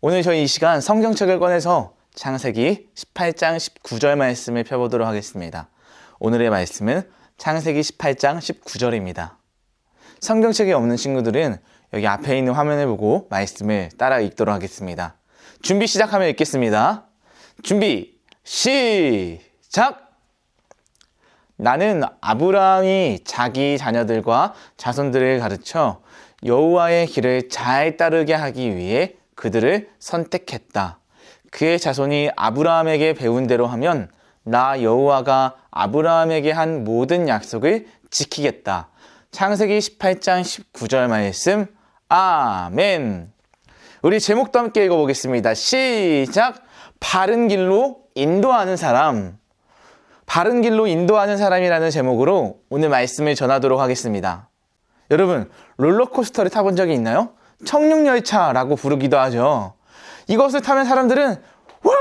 오늘 저희 이 시간 성경책을 꺼내서 창세기 18장 19절 말씀을 펴보도록 하겠습니다. 오늘의 말씀은 창세기 18장 19절입니다. 성경책이 없는 친구들은 여기 앞에 있는 화면을 보고 말씀을 따라 읽도록 하겠습니다. 준비 시작하면 읽겠습니다. 준비 시작! 나는 아브라함이 자기 자녀들과 자손들을 가르쳐 여호와의 길을 잘 따르게 하기 위해 그들을 선택했다. 그의 자손이 아브라함에게 배운 대로 하면 나 여호와가 아브라함에게 한 모든 약속을 지키겠다. 창세기 18장 19절 말씀. 아멘. 우리 제목도 함께 읽어보겠습니다. 시작. 바른 길로 인도하는 사람. 바른 길로 인도하는 사람이라는 제목으로 오늘 말씀을 전하도록 하겠습니다. 여러분, 롤러코스터를 타본 적이 있나요? 청룡열차라고 부르기도 하죠. 이것을 타면 사람들은 와!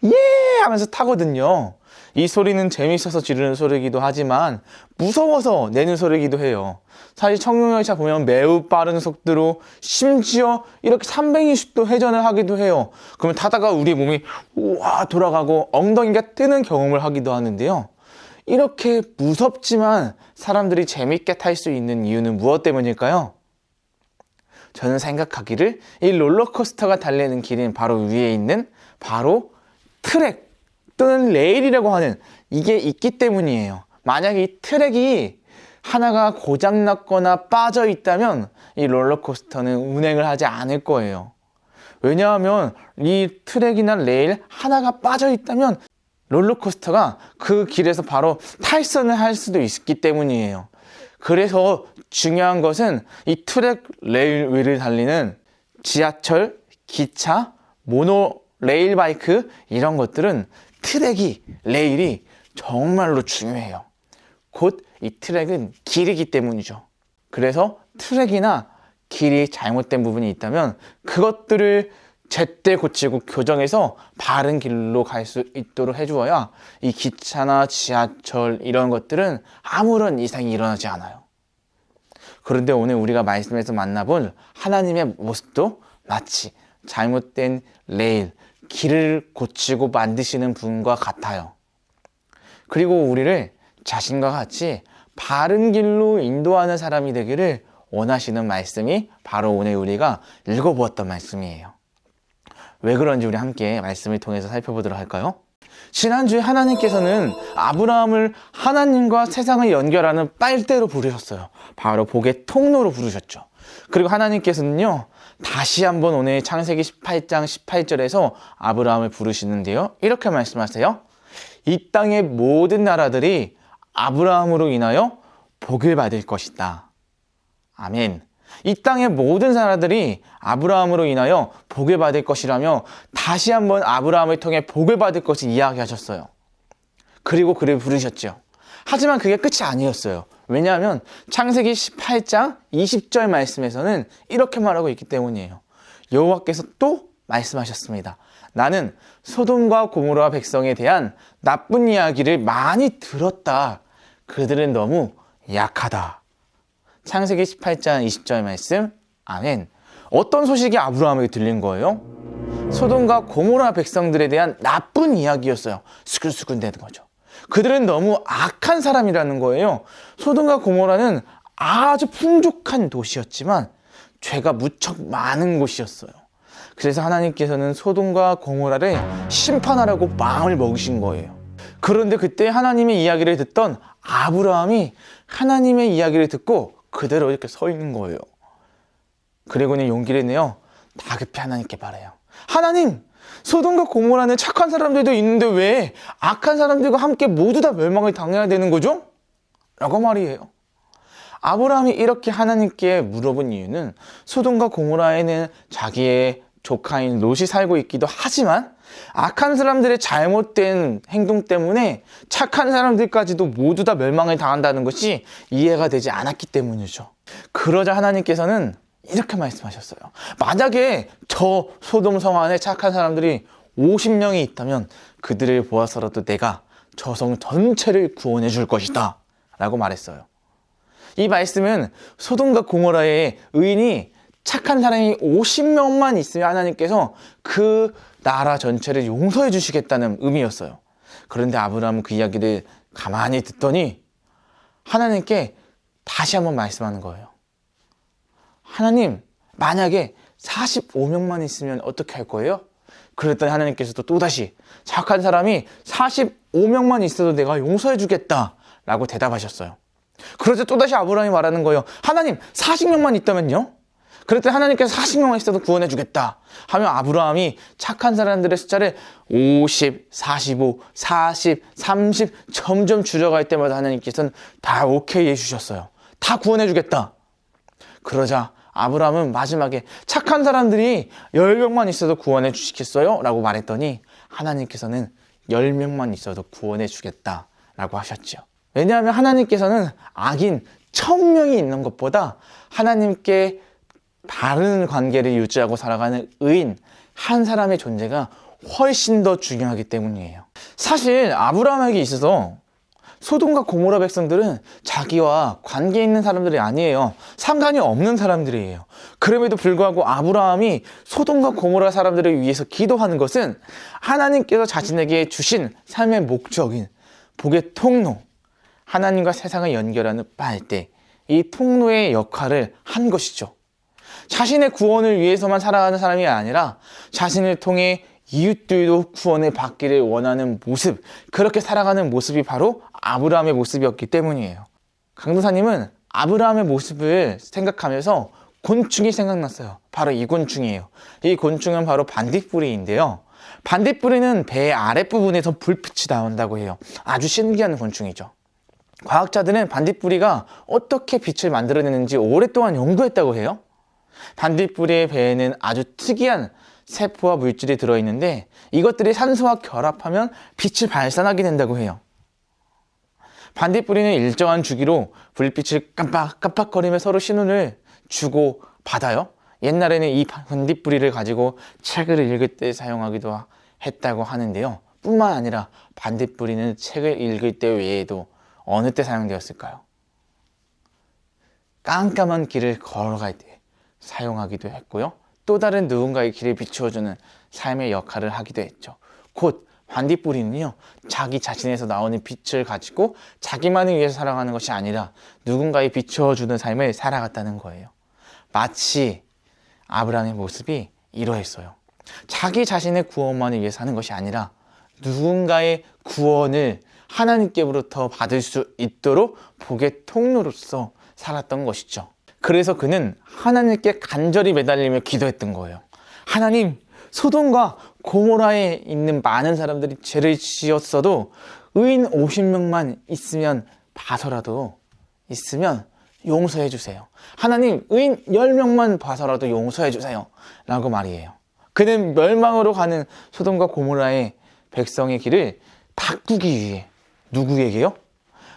예! 하면서 타거든요. 이 소리는 재미있어서 지르는 소리이기도 하지만 무서워서 내는 소리이기도 해요. 사실 청룡열차 보면 매우 빠른 속도로 심지어 이렇게 360도 회전을 하기도 해요. 그러면 타다가 우리 몸이 우와 돌아가고 엉덩이가 뜨는 경험을 하기도 하는데요. 이렇게 무섭지만 사람들이 재밌게 탈 수 있는 이유는 무엇 때문일까요? 저는 생각하기를 이 롤러코스터가 달리는 길은 바로 위에 있는 바로 트랙 또는 레일이라고 하는 이게 있기 때문이에요. 만약에 이 트랙이 하나가 고장났거나 빠져 있다면 이 롤러코스터는 운행을 하지 않을 거예요. 왜냐하면 이 트랙이나 레일 하나가 빠져 있다면 롤러코스터가 그 길에서 바로 탈선을 할 수도 있기 때문이에요. 그래서 중요한 것은 이 트랙 레일 위를 달리는 지하철, 기차, 모노레일 바이크 이런 것들은 트랙이, 레일이 정말로 중요해요. 곧 이 트랙은 길이기 때문이죠. 그래서 트랙이나 길이 잘못된 부분이 있다면 그것들을 제때 고치고 교정해서 바른 길로 갈 수 있도록 해주어야 이 기차나 지하철 이런 것들은 아무런 이상이 일어나지 않아요. 그런데 오늘 우리가 말씀에서 만나본 하나님의 모습도 마치 잘못된 레일, 길을 고치고 만드시는 분과 같아요. 그리고 우리를 자신과 같이 바른 길로 인도하는 사람이 되기를 원하시는 말씀이 바로 오늘 우리가 읽어보았던 말씀이에요. 왜 그런지 우리 함께 말씀을 통해서 살펴보도록 할까요? 지난주에 하나님께서는 아브라함을 하나님과 세상을 연결하는 빨대로 부르셨어요. 바로 복의 통로로 부르셨죠. 그리고 하나님께서는요, 다시 한번 오늘 창세기 18장 18절에서 아브라함을 부르시는데요. 이렇게 말씀하세요. 이 땅의 모든 나라들이 아브라함으로 인하여 복을 받을 것이다. 아멘. 이 땅의 모든 나라들이 아브라함으로 인하여 복을 받을 것이라며 다시 한번 아브라함을 통해 복을 받을 것을 이야기하셨어요. 그리고 그를 부르셨죠. 하지만 그게 끝이 아니었어요. 왜냐하면 창세기 18장 20절 말씀에서는 이렇게 말하고 있기 때문이에요. 여호와께서 또 말씀하셨습니다. 나는 소돔과 고모라 백성에 대한 나쁜 이야기를 많이 들었다. 그들은 너무 약하다. 창세기 18장 20절 말씀. 아멘. 어떤 소식이 아브라함에게 들린 거예요? 소돔과 고모라 백성들에 대한 나쁜 이야기였어요. 수근수근대는 거죠. 그들은 너무 악한 사람이라는 거예요. 소돔과 고모라는 아주 풍족한 도시였지만 죄가 무척 많은 곳이었어요. 그래서 하나님께서는 소돔과 고모라를 심판하라고 마음을 먹으신 거예요. 그런데 그때 하나님의 이야기를 듣던 아브라함이 하나님의 이야기를 듣고 그대로 이렇게 서 있는 거예요. 그리고는 용기를 내어 다급히 하나님께 말해요. 하나님, 소돔과 고모라는 착한 사람들도 있는데 왜 악한 사람들과 함께 모두 다 멸망을 당해야 되는 거죠? 라고 말이에요. 아브라함이 이렇게 하나님께 물어본 이유는 소돔과 고모라에는 자기의 조카인 롯이 살고 있기도 하지만 악한 사람들의 잘못된 행동 때문에 착한 사람들까지도 모두 다 멸망을 당한다는 것이 이해가 되지 않았기 때문이죠. 그러자 하나님께서는 이렇게 말씀하셨어요. 만약에 저 소돔 성 안에 착한 사람들이 50명이 있다면 그들을 보아서라도 내가 저 성 전체를 구원해 줄 것이다 라고 말했어요. 이 말씀은 소돔과 고모라의 의인이 착한 사람이 50명만 있으면 하나님께서 그 나라 전체를 용서해 주시겠다는 의미였어요. 그런데 아브라함은 그 이야기를 가만히 듣더니 하나님께 다시 한번 말씀하는 거예요. 하나님, 만약에 45명만 있으면 어떻게 할 거예요? 그랬더니 하나님께서도 또다시 착한 사람이 45명만 있어도 내가 용서해 주겠다 라고 대답하셨어요. 그러자 또다시 아브라함이 말하는 거예요. 하나님, 40명만 있다면요? 그랬더니 하나님께서 40명만 있어도 구원해 주겠다 하며 아브라함이 착한 사람들의 숫자를 50, 45, 40, 30 점점 줄여갈 때마다 하나님께서는 다 오케이 해주셨어요. 다 구원해 주겠다. 그러자 아브라함은 마지막에 착한 사람들이 10명만 있어도 구원해 주시겠어요? 라고 말했더니 하나님께서는 10명만 있어도 구원해 주겠다 라고 하셨죠. 왜냐하면 하나님께서는 악인 1000명이 있는 것보다 하나님께 바른 관계를 유지하고 살아가는 의인 한 사람의 존재가 훨씬 더 중요하기 때문이에요. 사실 아브라함에게 있어서 소돔과 고모라 백성들은 자기와 관계 있는 사람들이 아니에요. 상관이 없는 사람들이에요. 그럼에도 불구하고 아브라함이 소돔과 고모라 사람들을 위해서 기도하는 것은 하나님께서 자신에게 주신 삶의 목적인 복의 통로, 하나님과 세상을 연결하는 빨대, 이 통로의 역할을 한 것이죠. 자신의 구원을 위해서만 살아가는 사람이 아니라 자신을 통해 이웃들도 구원을 받기를 원하는 모습, 그렇게 살아가는 모습이 바로 아브라함의 모습이었기 때문이에요. 강도사님은 아브라함의 모습을 생각하면서 곤충이 생각났어요. 바로 이 곤충이에요. 이 곤충은 바로 반딧불이인데요. 반딧불이는 배 아랫부분에서 불빛이 나온다고 해요. 아주 신기한 곤충이죠. 과학자들은 반딧불이가 어떻게 빛을 만들어내는지 오랫동안 연구했다고 해요. 반딧불이의 배에는 아주 특이한 세포와 물질이 들어있는데 이것들이 산소와 결합하면 빛을 발산하게 된다고 해요. 반딧불이는 일정한 주기로 불빛을 깜빡깜빡거리며 서로 신호를 주고 받아요. 옛날에는 이 반딧불이를 가지고 책을 읽을 때 사용하기도 했다고 하는데요. 뿐만 아니라 반딧불이는 책을 읽을 때 외에도 어느 때 사용되었을까요? 깜깜한 길을 걸어갈 때 사용하기도 했고요. 또 다른 누군가의 길을 비추어주는 삶의 역할을 하기도 했죠. 곧 반딧불이는요, 자기 자신에서 나오는 빛을 가지고 자기만을 위해서 살아가는 것이 아니라 누군가의 비추어주는 삶을 살아갔다는 거예요. 마치 아브라함의 모습이 이러했어요. 자기 자신의 구원만을 위해서 사는 것이 아니라 누군가의 구원을 하나님께로부터 받을 수 있도록 복의 통로로서 살았던 것이죠. 그래서 그는 하나님께 간절히 매달리며 기도했던 거예요. 하나님, 소돔과 고모라에 있는 많은 사람들이 죄를 지었어도 의인 50명만 있으면 봐서라도 있으면 용서해 주세요. 하나님, 의인 10명만 봐서라도 용서해 주세요. 라고 말이에요. 그는 멸망으로 가는 소돔과 고모라의 백성의 길을 바꾸기 위해 누구에게요?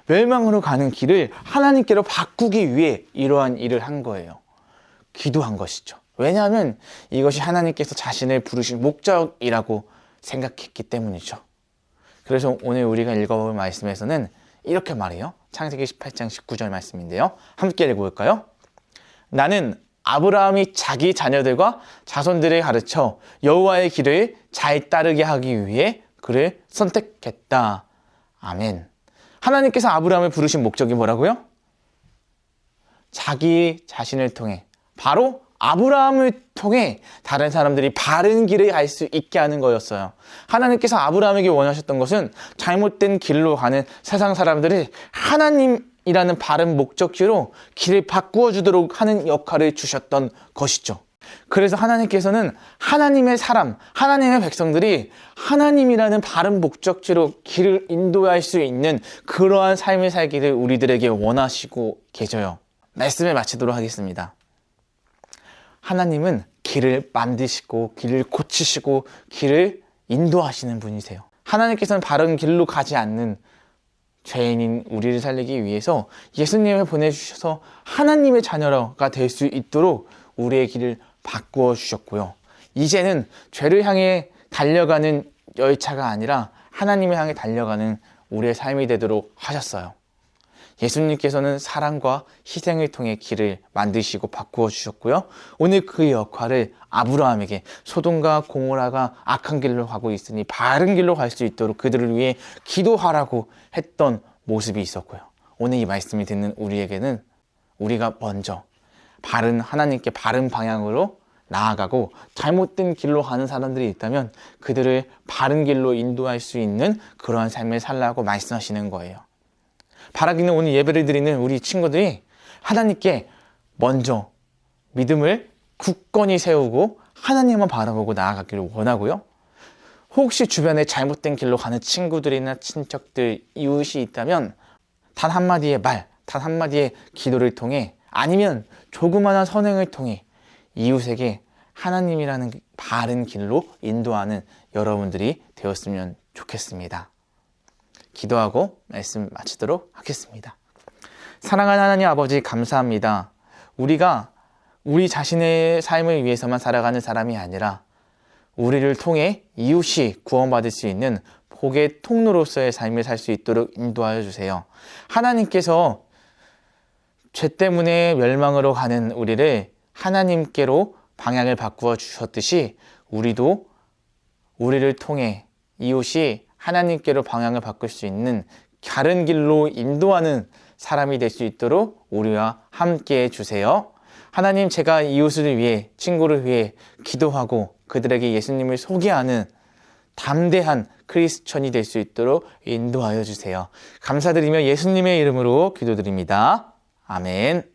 멸망으로 가는 길을 하나님께로 바꾸기 위해 이러한 일을 한 거예요. 기도한 것이죠. 왜냐하면 이것이 하나님께서 자신을 부르신 목적이라고 생각했기 때문이죠. 그래서 오늘 우리가 읽어볼 말씀에서는 이렇게 말해요. 창세기 18장 19절 말씀인데요. 함께 읽어볼까요? 나는 아브라함이 자기 자녀들과 자손들을 가르쳐 여호와의 길을 잘 따르게 하기 위해 그를 선택했다. 아멘. 하나님께서 아브라함을 부르신 목적이 뭐라고요? 자기 자신을 통해, 바로 아브라함을 통해 다른 사람들이 바른 길을 갈 수 있게 하는 거였어요. 하나님께서 아브라함에게 원하셨던 것은 잘못된 길로 가는 세상 사람들을 하나님이라는 바른 목적지로 길을 바꾸어 주도록 하는 역할을 주셨던 것이죠. 그래서 하나님께서는 하나님의 사람, 하나님의 백성들이 하나님이라는 바른 목적지로 길을 인도할 수 있는 그러한 삶을 살기를 우리들에게 원하시고 계셔요. 말씀을 마치도록 하겠습니다. 하나님은 길을 만드시고 길을 고치시고 길을 인도하시는 분이세요. 하나님께서는 바른 길로 가지 않는 죄인인 우리를 살리기 위해서 예수님을 보내주셔서 하나님의 자녀가 될 수 있도록 우리의 길을 바꾸어 주셨고요. 이제는 죄를 향해 달려가는 열차가 아니라 하나님을 향해 달려가는 우리의 삶이 되도록 하셨어요. 예수님께서는 사랑과 희생을 통해 길을 만드시고 바꾸어 주셨고요. 오늘 그 역할을 아브라함에게 소돔과 고모라가 악한 길로 가고 있으니 바른 길로 갈 수 있도록 그들을 위해 기도하라고 했던 모습이 있었고요. 오늘 이 말씀이 듣는 우리에게는 우리가 먼저 하나님께 바른 방향으로 나아가고 잘못된 길로 가는 사람들이 있다면 그들을 바른 길로 인도할 수 있는 그러한 삶을 살라고 말씀하시는 거예요. 바라기는 오늘 예배를 드리는 우리 친구들이 하나님께 먼저 믿음을 굳건히 세우고 하나님만 바라보고 나아가기를 원하고요. 혹시 주변에 잘못된 길로 가는 친구들이나 친척들, 이웃이 있다면 단 한마디의 말, 단 한마디의 기도를 통해 아니면 조그마한 선행을 통해 이웃에게 하나님이라는 바른 길로 인도하는 여러분들이 되었으면 좋겠습니다. 기도하고 말씀 마치도록 하겠습니다. 사랑하는 하나님 아버지, 감사합니다. 우리가 우리 자신의 삶을 위해서만 살아가는 사람이 아니라 우리를 통해 이웃이 구원받을 수 있는 복의 통로로서의 삶을 살 수 있도록 인도하여 주세요. 하나님께서 죄 때문에 멸망으로 가는 우리를 하나님께로 방향을 바꾸어 주셨듯이 우리도 우리를 통해 이웃이 하나님께로 방향을 바꿀 수 있는 바른 길로 인도하는 사람이 될 수 있도록 우리와 함께 해주세요. 하나님, 제가 이웃을 위해, 친구를 위해 기도하고 그들에게 예수님을 소개하는 담대한 크리스천이 될 수 있도록 인도하여 주세요. 감사드리며 예수님의 이름으로 기도드립니다. 아멘.